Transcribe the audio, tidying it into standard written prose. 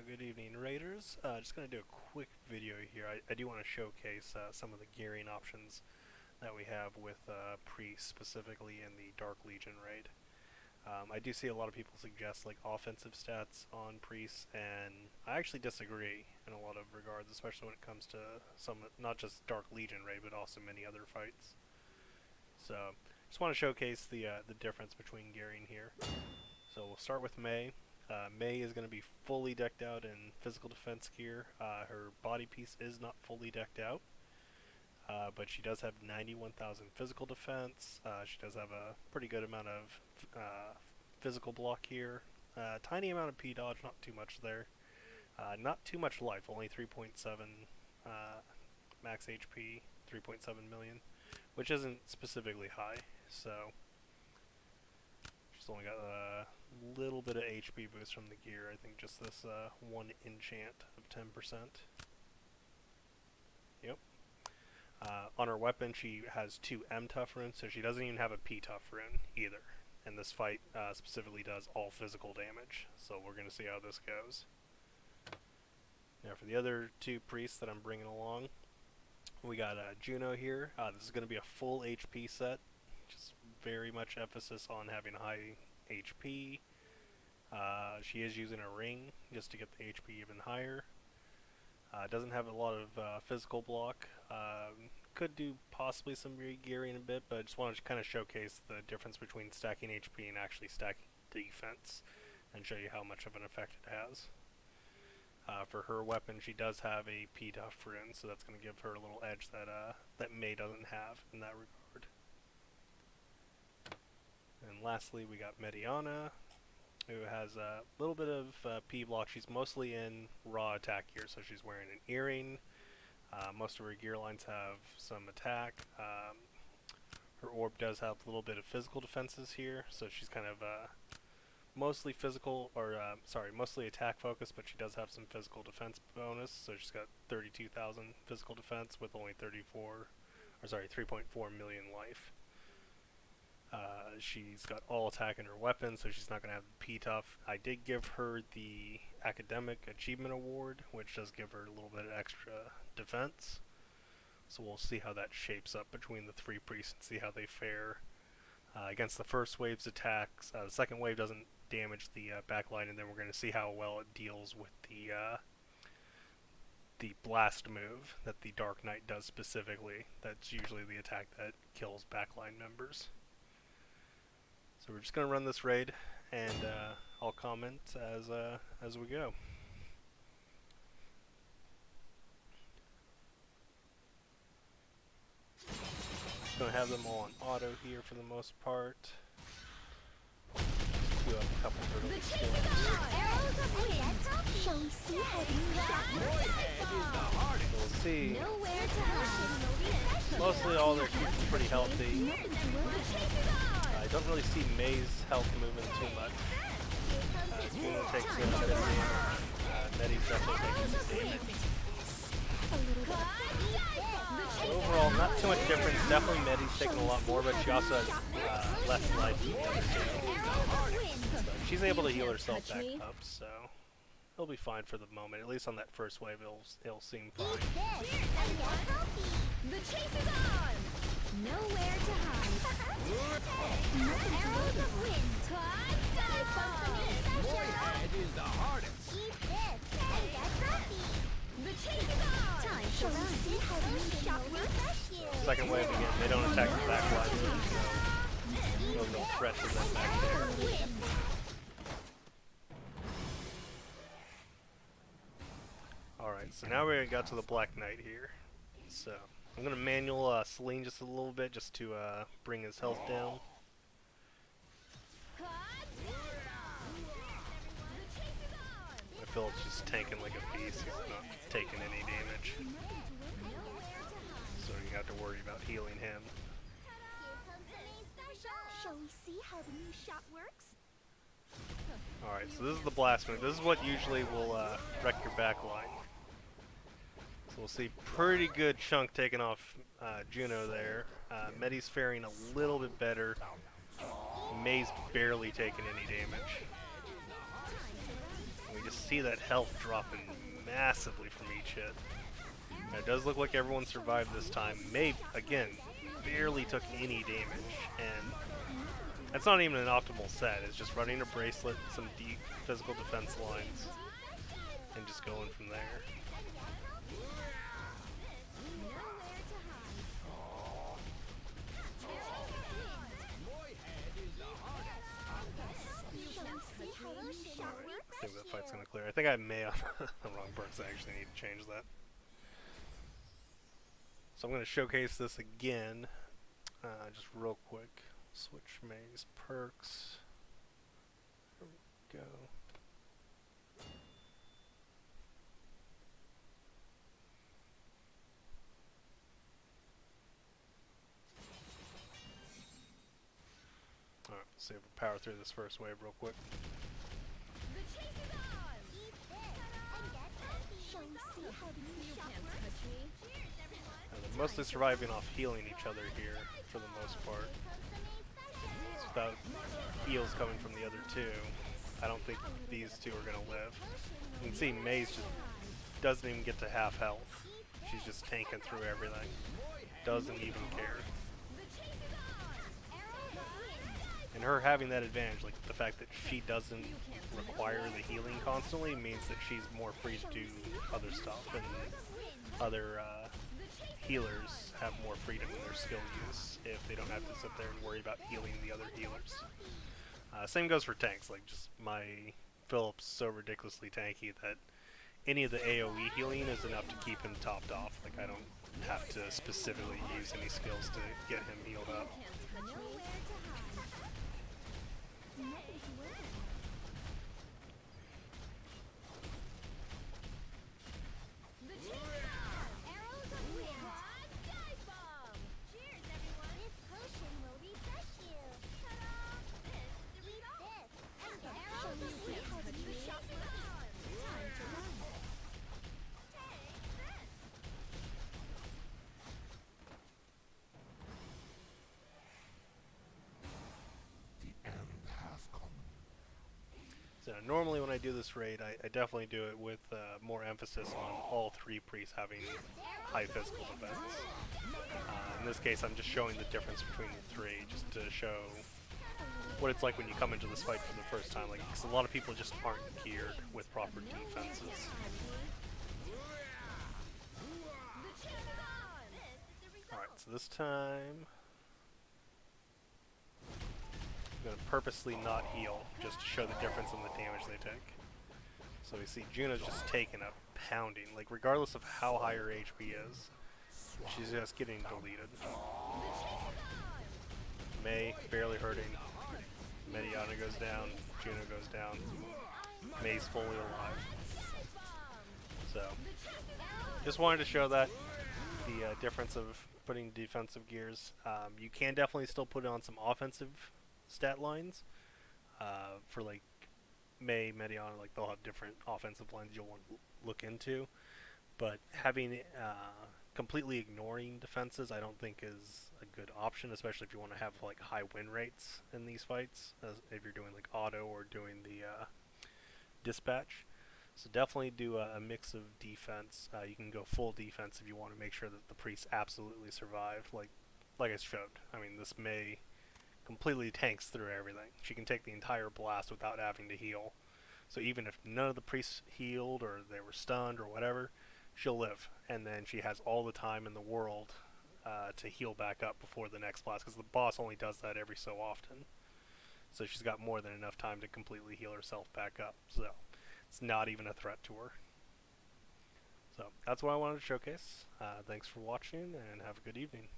Good evening, Raiders. Just going to do a quick video here. I do want to showcase some of the gearing options that we have with Priest, specifically in the Dark Legion raid. I do see a lot of people suggest like offensive stats on Priests, and I actually disagree in a lot of regards, especially when it comes to some, not just Dark Legion raid, but also many other fights. So, just want to showcase the difference between gearing here. So we'll start with Mei. Mei is going to be fully decked out in physical defense gear. Her body piece is not fully decked out, but she does have 91,000 physical defense. She does have a pretty good amount of physical block here. Tiny amount of P-dodge, not too much there. Not too much life, only 3.7 max HP, 3.7 million, which isn't specifically high, so she's only got a little bit of HP boost from the gear. I think just this one enchant of 10%. Yep. On her weapon, she has 2 M-Tough runes, so she doesn't even have a P-Tough rune either. And this fight specifically does all physical damage, so we're going to see how this goes. Now for the other 2 priests that I'm bringing along, we got Juno here. This is going to be a full HP set, just very much emphasis on having high HP. She is using a ring just to get the HP even higher. Doesn't have a lot of physical block. Could do possibly some re-gearing a bit, but I just wanted to kind of showcase the difference between stacking HP and actually stacking defense, and show you how much of an effect it has. For her weapon, she does have a P-Tough rune, so that's going to give her a little edge that that Mei doesn't have in that regard. And lastly, we got Mediana, who has a little bit of P-block. She's mostly in raw attack gear, so she's wearing an earring. Most of her gear lines have some attack. Her orb does have a little bit of physical defenses here, so she's kind of mostly physical, or mostly attack focused, but she does have some physical defense bonus, so she's got 32,000 physical defense with only 3.4 million life. She's got all attack in her weapon, so she's not going to have the P-Tough. I did give her the Academic Achievement Award, which does give her a little bit of extra defense. So we'll see how that shapes up between the 3 priests and see how they fare against the first wave's attacks. The second wave doesn't damage the backline, and then we're going to see how well it deals with the blast move that the Dark Knight does specifically. That's usually the attack that kills backline members. So we're just going to run this raid, and I'll comment as we go. Just going to have them all on auto here for the most part. Do have a couple early skills. We'll see. Mostly all their keepers pretty healthy. I don't really see Mei's health moving too much. Juno takes a bit of damage. Medi's definitely taking some damage. So overall, not too much difference. Definitely Medi's taking a lot more, but she also has less life than the other 2. So she's able to heal herself back up, so it'll be fine for the moment. At least on that first wave, it'll seem fine. The chase is on! Nowhere to hide. Arrows of wind. Moorhead is the hardest. Keep this and get grumpy. The chase is on! Time to run. See how you shot with Second wave again, they don't attack the back line, so no threat to them back there. Alright, so now we got to the Black Knight here. So I'm going to manual Celine just a little bit just to bring his health down. I feel it's just tanking like a beast. He's not taking any damage. So you have to worry about healing him. Shall we see how the new shot works? Alright, so this is the blast move. This is what usually will wreck your back line. So we'll see pretty good chunk taken off Juno there. Medi's faring a little bit better. Mei's barely taking any damage. We just see that health dropping massively from each hit. And it does look like everyone survived this time. May, again, barely took any damage, and that's not even an optimal set. It's just running a bracelet, some deep physical defense lines, and just going from there. I think that fight's gonna clear. I think I may have the wrong perks. I actually need to change that. So I'm gonna showcase this again, just real quick. Switch May's perks. There we go. Alright, let's see if we power through this first wave real quick. They're mostly surviving off healing each other here for the most part. So without heals coming from the other two, I don't think these two are going to live. You can see Maze just doesn't even get to half health. She's just tanking through everything. Doesn't even care. And her having that advantage, like the fact that she doesn't require the healing constantly, means that she's more free to do other stuff, and other healers have more freedom in their skill use if they don't have to sit there and worry about healing the other healers. Same goes for tanks. Like, just my Philip's so ridiculously tanky that any of the AoE healing is enough to keep him topped off. Like, I don't have to specifically use any skills to get him healed up. So normally when I do this raid, I definitely do it with more emphasis on all three priests having high physical defense. In this case, I'm just showing the difference between the three, just to show what it's like when you come into this fight for the first time. Like, 'cause a lot of people just aren't geared with proper defenses. Alright, so this time I'm going to purposely not heal, just to show the difference in the damage they take. So we see Juno's just taking a pounding, like regardless of how high her HP is, she's just getting deleted. May barely hurting, Mediana goes down, Juno goes down, May's fully alive. So, just wanted to show that, the difference of putting defensive gears. You can definitely still put on some offensive stat lines for like May, Mediana, like they'll have different offensive lines you'll want to look into, but having completely ignoring defenses I don't think is a good option, especially if you want to have like high win rates in these fights, if you're doing like auto or doing the dispatch. So definitely do a mix of defense. You can go full defense if you want to make sure that the priests absolutely survive, like I showed. I mean, this May completely tanks through everything. She can take the entire blast without having to heal. So even if none of the priests healed or they were stunned or whatever, she'll live. And then she has all the time in the world to heal back up before the next blast, because the boss only does that every so often. So she's got more than enough time to completely heal herself back up. So it's not even a threat to her. So that's what I wanted to showcase. Thanks for watching and have a good evening.